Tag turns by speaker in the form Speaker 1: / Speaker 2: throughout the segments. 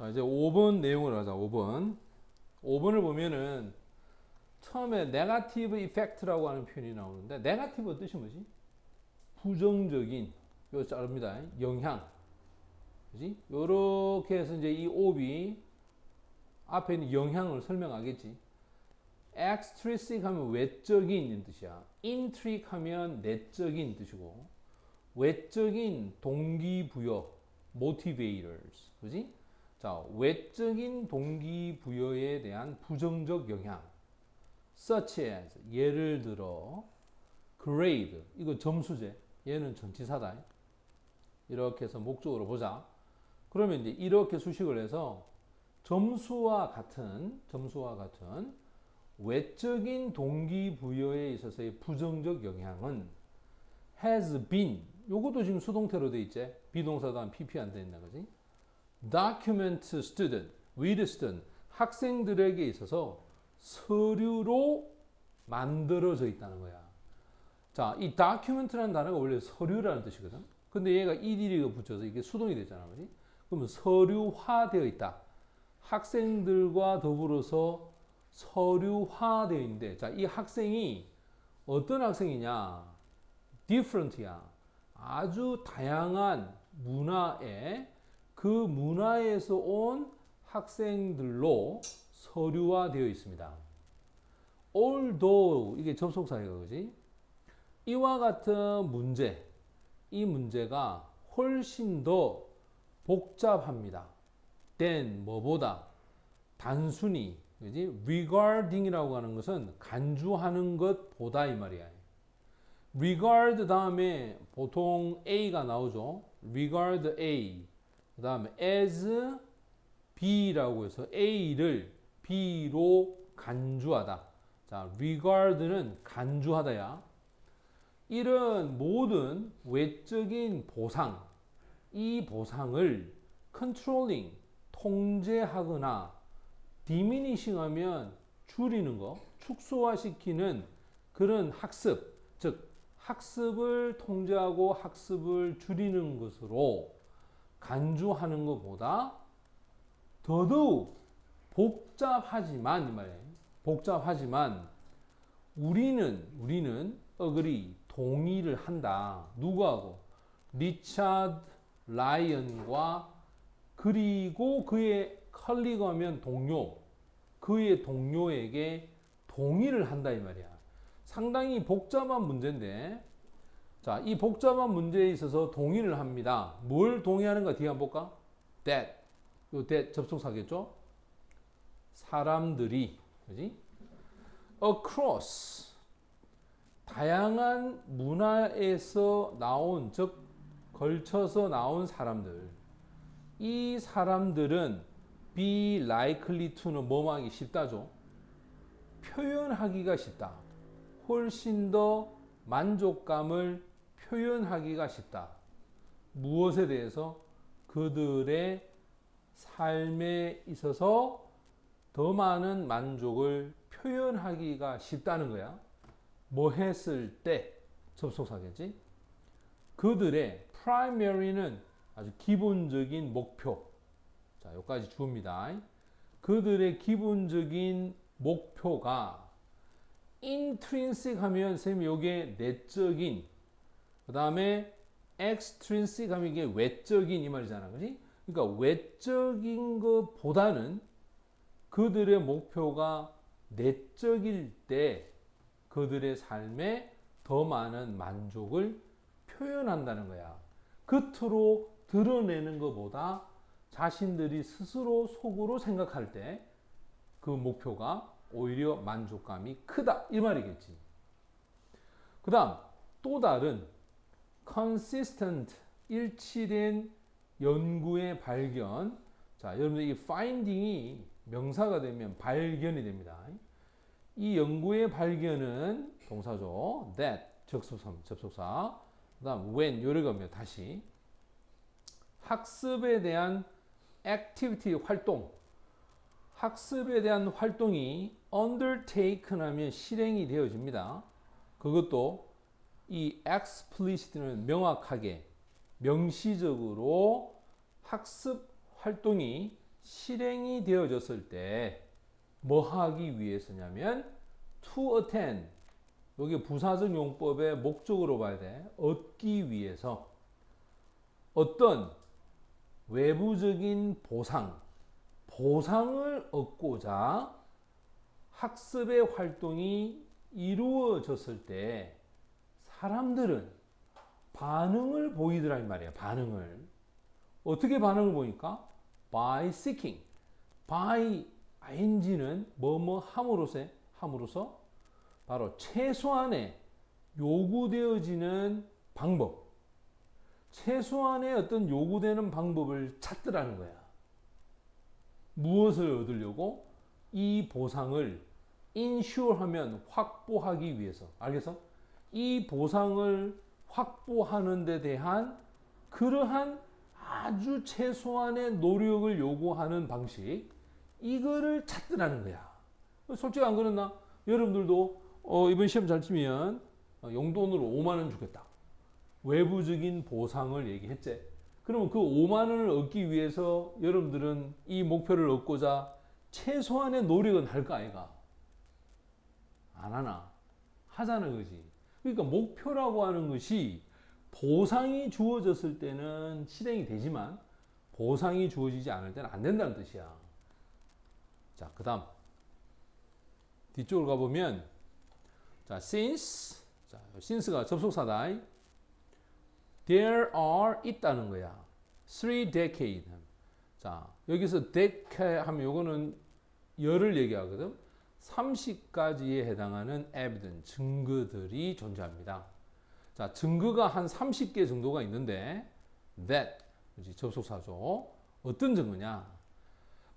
Speaker 1: 자, 이제 5번 내용으로 가자. 5번. 5번을 보면은 처음에 네거티브 이펙트라고 하는 표현이 나오는데 네거티브 뜻이 뭐지? 부정적인 요 자릅니다. 영향. 그지? 요렇게 해서 이제 이 옵이 앞에 있는 영향을 설명하겠지. extrinsic 하면 외적인 뜻이야. intrinsic 하면 내적인 뜻이고 외적인 동기부여 motivators. 그지? 자, 외적인 동기부여에 대한 부정적 영향 such as 예를 들어 grade 이거 점수제 얘는 전치사다. 이렇게 해서 목적으로 보자. 그러면 이제 이렇게 수식을 해서 점수와 같은 외적인 동기부여에 있어서의 부정적 영향은 has been 요것도 지금 수동태로 돼 있지. 비동사도 한 pp 안 돼 있나 그지? document student with student 학생들에게 있어서 서류로 만들어져 있다는 거야. 자, 이 document라는 단어가 원래 서류라는 뜻이거든. 근데 얘가 ed가 붙여서 이게 수동이 됐잖아, 그지? 그러면 서류화되어 있다. 학생들과 더불어서 서류화되어 있는데, 자, 이 학생이 어떤 학생이냐? different야. 아주 다양한 문화에 그 문화에서 온 학생들로 서류화되어 있습니다. although 이게 접속사예요, 그지? 이와 같은 문제, 이 문제가 훨씬 더 복잡합니다. than 뭐보다 단순히 그지? regarding이라고 하는 것은 간주하는 것보다 이 말이야. regard 다음에 보통 A가 나오죠. regard A. 그 다음에 as B라고 해서 A를 B로 간주하다. 자, regard는 간주하다야. 이런 모든 외적인 보상, 이 보상을 controlling, 통제하거나 diminishing 하면 줄이는 거, 축소화시키는 그런 학습, 즉 학습을 통제하고 학습을 줄이는 것으로 간주하는 것보다 더더욱 복잡하지만 이 말이에요. 복잡하지만 우리는 agree 동의를 한다. 누구하고? 리차드 라이언과 그리고 그의 컬리거면 동료, 그의 동료에게 동의를 한다 이 말이야. 상당히 복잡한 문제인데, 자, 이 복잡한 문제에 있어서 동의를 합니다. 뭘 동의하는가 뒤에 한번 볼까? that, 요 that 접속사겠죠? 사람들이, 그지? across, 다양한 문화에서 나온, 즉 걸쳐서 나온 사람들. 이 사람들은 be likely to는 뭐뭐 하기 쉽다죠. 표현하기가 쉽다. 훨씬 더 만족감을 표현하기가 쉽다. 무엇에 대해서? 그들의 삶에 있어서 더 많은 만족을 표현하기가 쉽다는 거야. 뭐 했을 때 접속사겠지? 그들의 primary는 아주 기본적인 목표. 자, 여기까지 주어입니다. 그들의 기본적인 목표가 intrinsic 하면 선생님 요게 내적인, 그 다음에 extrinsic 하면 이게 외적인 이 말이잖아. 그지? 그러니까 외적인 것보다는 그들의 목표가 내적일 때 그들의 삶에 더 많은 만족을 표현한다는 거야. 겉으로 드러내는 것보다 자신들이 스스로 속으로 생각할 때 그 목표가 오히려 만족감이 크다 이 말이겠지. 그 다음 또 다른 consistent 일치된 연구의 발견. 자, 여러분들 이 finding이 명사가 되면 발견이 됩니다. 이 연구의 발견은 동사죠. that 접속사. 그 다음 when 요리가 오면 다시 학습에 대한 activity 활동. 학습에 대한 활동이 undertaken 하면 실행이 되어집니다. 그것도 이 explicit는 명확하게 명시적으로 학습 활동이 실행이 되어졌을 때 뭐 하기 위해서냐면 to attain, 여기 부사적 용법의 목적으로 봐야 돼. 얻기 위해서 어떤 외부적인 보상을 얻고자 학습의 활동이 이루어졌을 때 사람들은 반응을 보이더라 이 말이야. 반응을 어떻게 반응을 보니까 by seeking, by ing는 뭐뭐 함으로써 바로 최소한의 요구되어지는 방법, 최소한의 어떤 요구되는 방법을 찾더라는 거야. 무엇을 얻으려고? 이 보상을 ensure 하면 확보하기 위해서. 알겠어? 이 보상을 확보하는 데 대한 그러한 아주 최소한의 노력을 요구하는 방식, 이거를 찾더라는 거야. 솔직히 안 그렇나? 여러분들도 이번 시험 잘 치면 용돈으로 5만 원 주겠다. 외부적인 보상을 얘기했지. 그러면 그 5만 원을 얻기 위해서 여러분들은 이 목표를 얻고자 최소한의 노력은 할 거 아이가? 안 하나? 하자는 거지. 그러니까 목표라고 하는 것이 보상이 주어졌을 때는 실행이 되지만 보상이 주어지지 않을 때는 안 된다는 뜻이야. 자, 그 다음 뒤쪽으로 가보면 자, since가 접속사다. There are 있다는 거야. 3 decade. 자, 여기서 decade 하면 요거는 열을 얘기하거든. 30가지에 해당하는 evidence, 증거들이 존재합니다. 자, 증거가 한 30개 정도가 있는데 that, 접속사죠. 어떤 증거냐?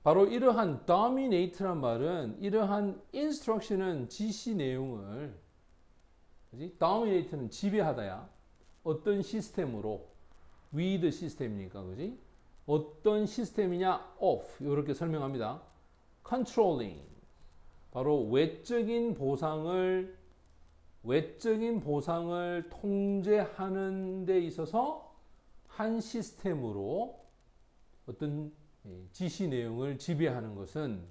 Speaker 1: 바로 이러한 dominate란 말은 이러한 instruction은 지시 내용을, 그지? dominate는 지배하다야. 어떤 시스템으로, with 시스템이니까, 그지? 어떤 시스템이냐? of, 이렇게 설명합니다. controlling, 바로 외적인 보상을 통제하는 데 있어서 한 시스템으로 어떤 지시 내용을 지배하는 것은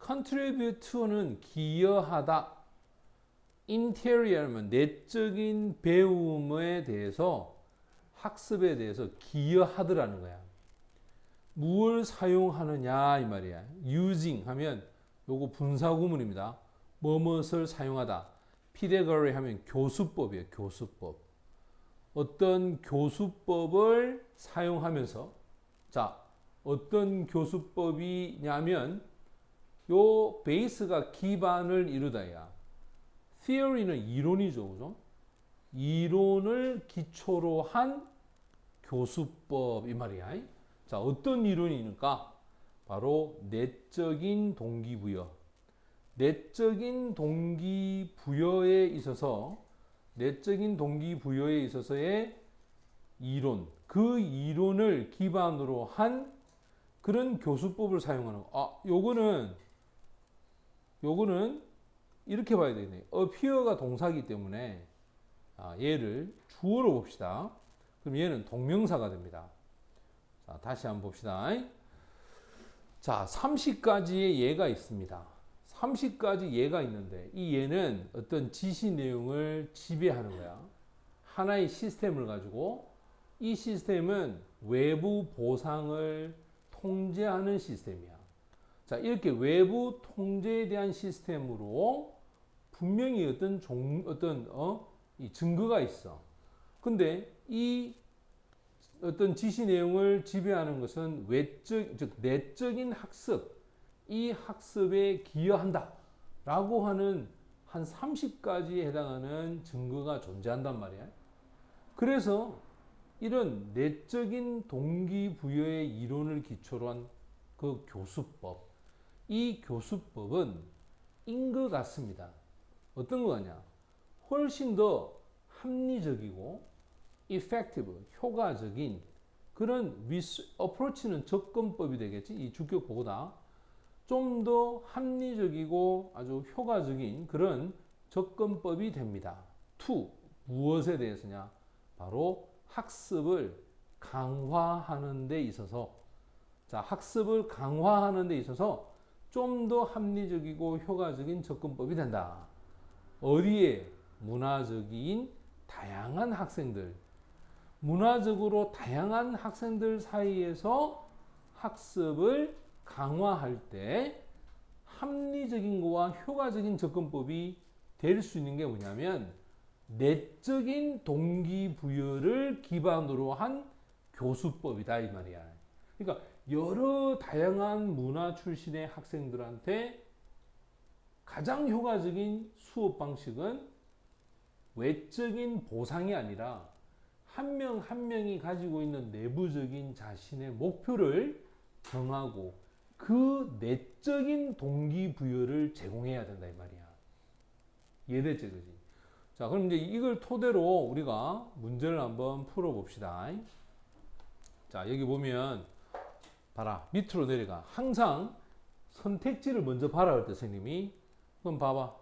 Speaker 1: contribute to는 기여하다, interior면 내적인 배움에 대해서, 학습에 대해서 기여하더라는 거야. 무엇을 사용하느냐 이 말이야. using 하면 요거 분사구문입니다. 뭐뭇을 사용하다. pedagogy 하면 교수법이에요. 교수법. 어떤 교수법을 사용하면서, 자, 어떤 교수법이냐면 요 베이스가 기반을 이루다야. theory는 이론이죠. 그죠? 이론을 기초로 한 교수법 이 말이야. 자, 어떤 이론이니까 바로 내적인 동기부여. 내적인 동기부여에 있어서의 이론, 그 이론을 기반으로 한 그런 교수법을 사용하는 거. 요거는 이렇게 봐야 되겠네. appear가 동사이기 때문에 얘를 주어로 봅시다. 그럼 얘는 동명사가 됩니다. 자, 다시 한번 봅시다. 자, 30가지의 예가 있습니다. 30가지 예가 있는데 이 예는 어떤 지시 내용을 지배하는 거야. 하나의 시스템을 가지고 이 시스템은 외부 보상을 통제하는 시스템이야. 자, 이렇게 외부 통제에 대한 시스템으로 분명히 이 증거가 있어. 근데 이 어떤 지시 내용을 지배하는 것은 즉 내적인 학습, 이 학습에 기여한다 라고 하는 한 30가지에 해당하는 증거가 존재한단 말이야. 그래서 이런 내적인 동기부여의 이론을 기초로 한 그 교수법, 이 교수법은 인 것 같습니다. 어떤 거 같냐? 훨씬 더 합리적이고 effective, 효과적인 그런 approach는 접근법이 되겠지. 이 주격보다 좀 더 합리적이고 아주 효과적인 그런 접근법이 됩니다. to, 무엇에 대해서냐? 바로 학습을 강화하는 데 있어서 자, 학습을 강화하는 데 있어서 좀 더 합리적이고 효과적인 접근법이 된다. 어디에? 문화적인 다양한 학생들. 문화적으로 다양한 학생들 사이에서 학습을 강화할 때 합리적인 거와 효과적인 접근법이 될 수 있는 게 뭐냐면 내적인 동기부여를 기반으로 한 교수법이다 이 말이야. 그러니까 여러 다양한 문화 출신의 학생들한테 가장 효과적인 수업 방식은 외적인 보상이 아니라 한 명 한 명이 가지고 있는 내부적인 자신의 목표를 정하고 그 내적인 동기부여를 제공해야 된다 이 말이야. 이해됐지, 그지? 자, 그럼 이제 이걸 토대로 우리가 문제를 한번 풀어봅시다. 자, 여기 보면 봐라, 밑으로 내려가. 항상 선택지를 먼저 봐라 할 때 선생님이. 그럼 봐봐.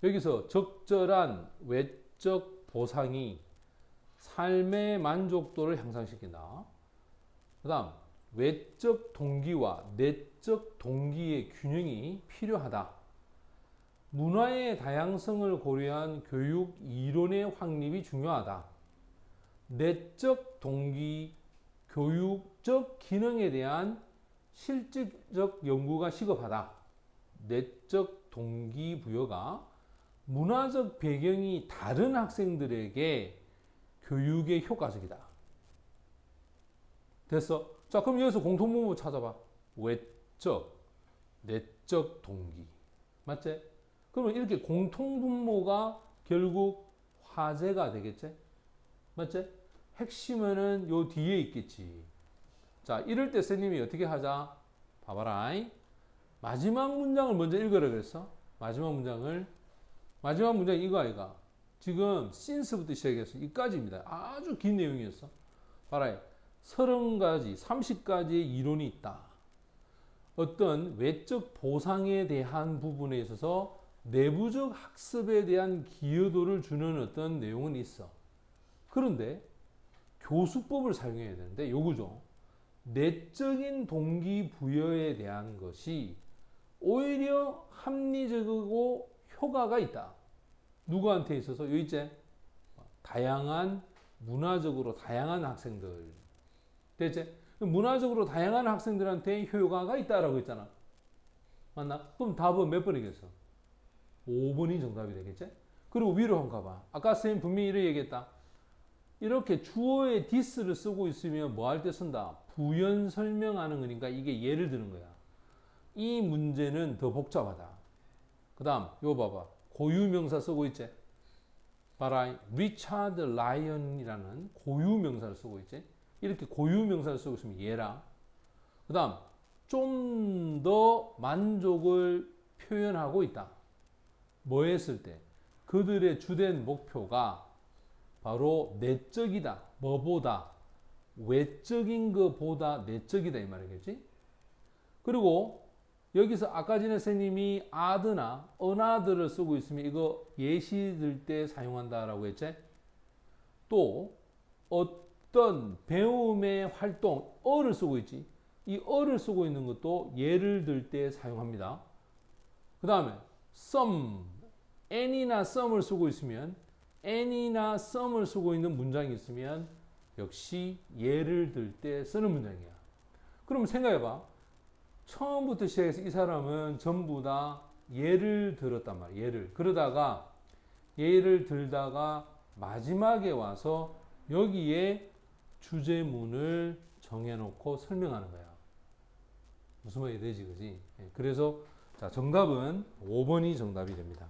Speaker 1: 여기서 적절한 외적 보상이 삶의 만족도를 향상시킨다. 그 다음 외적 동기와 내적 동기의 균형이 필요하다. 문화의 다양성을 고려한 교육 이론의 확립이 중요하다. 내적 동기, 교육적 기능에 대한 실질적 연구가 시급하다. 내적 동기부여가 문화적 배경이 다른 학생들에게 교육에 효과적이다. 됐어? 자, 그럼 여기서 공통분모 찾아봐. 외적, 내적 동기. 맞지? 그러면 이렇게 공통분모가 결국 화제가 되겠지? 맞지? 핵심은 요 뒤에 있겠지. 자, 이럴 때 선생님이 어떻게 하자? 봐봐라. 마지막 문장을 먼저 읽으라 그랬어. 마지막 문장이 이거 아이가. 지금 since부터 시작해서 이까지입니다. 아주 긴 내용이었어. 봐라. 30가지, 30가지의 이론이 있다. 어떤 외적 보상에 대한 부분에 있어서 내부적 학습에 대한 기여도를 주는 어떤 내용은 있어. 그런데 교수법을 사용해야 되는데 요거죠. 내적인 동기부여에 대한 것이 오히려 합리적이고 효과가 있다. 누구한테 있어서? 여기 있지? 다양한, 문화적으로 다양한 학생들. 됐지? 문화적으로 다양한 학생들한테 효과가 있다라고 했잖아. 맞나? 그럼 답은 몇 번이겠어? 5번이 정답이 되겠지? 그리고 위로 한번 가봐. 아까 선생님 분명히 이렇게 얘기했다. 이렇게 주어에 this를 쓰고 있으면 뭐 할 때 쓴다? 부연 설명하는 거니까 이게 예를 드는 거야. 이 문제는 더 복잡하다. 그 다음 이거 봐봐. 고유명사 쓰고 있지? 봐라. 리차드 라이언이라는 고유명사를 쓰고 있지? 이렇게 고유명사를 쓰고 있으면 얘라. 그 다음 좀 더 만족을 표현하고 있다. 뭐 했을 때? 그들의 주된 목표가 바로 내적이다. 뭐보다? 외적인 것보다 내적이다 이 말이겠지? 그리고 여기서 아까 전에 선생님이 아드나 어나드를 쓰고 있으면 이거 예시 들 때 사용한다라고 했지? 또 어떤 배움의 활동 어를 쓰고 있지? 이 어를 쓰고 있는 것도 예를 들 때 사용합니다. 그 다음에 some, any나 some을 쓰고 있으면 any나 some을 쓰고 있는 문장이 있으면 역시 예를 들 때 쓰는 문장이야. 그럼 생각해봐. 처음부터 시작해서 이 사람은 전부 다 예를 들었단 말이야. 예를 들다가 마지막에 와서 여기에 주제문을 정해놓고 설명하는 거야. 무슨 말이 되지, 그지? 그래서 자, 정답은 5번이 정답이 됩니다.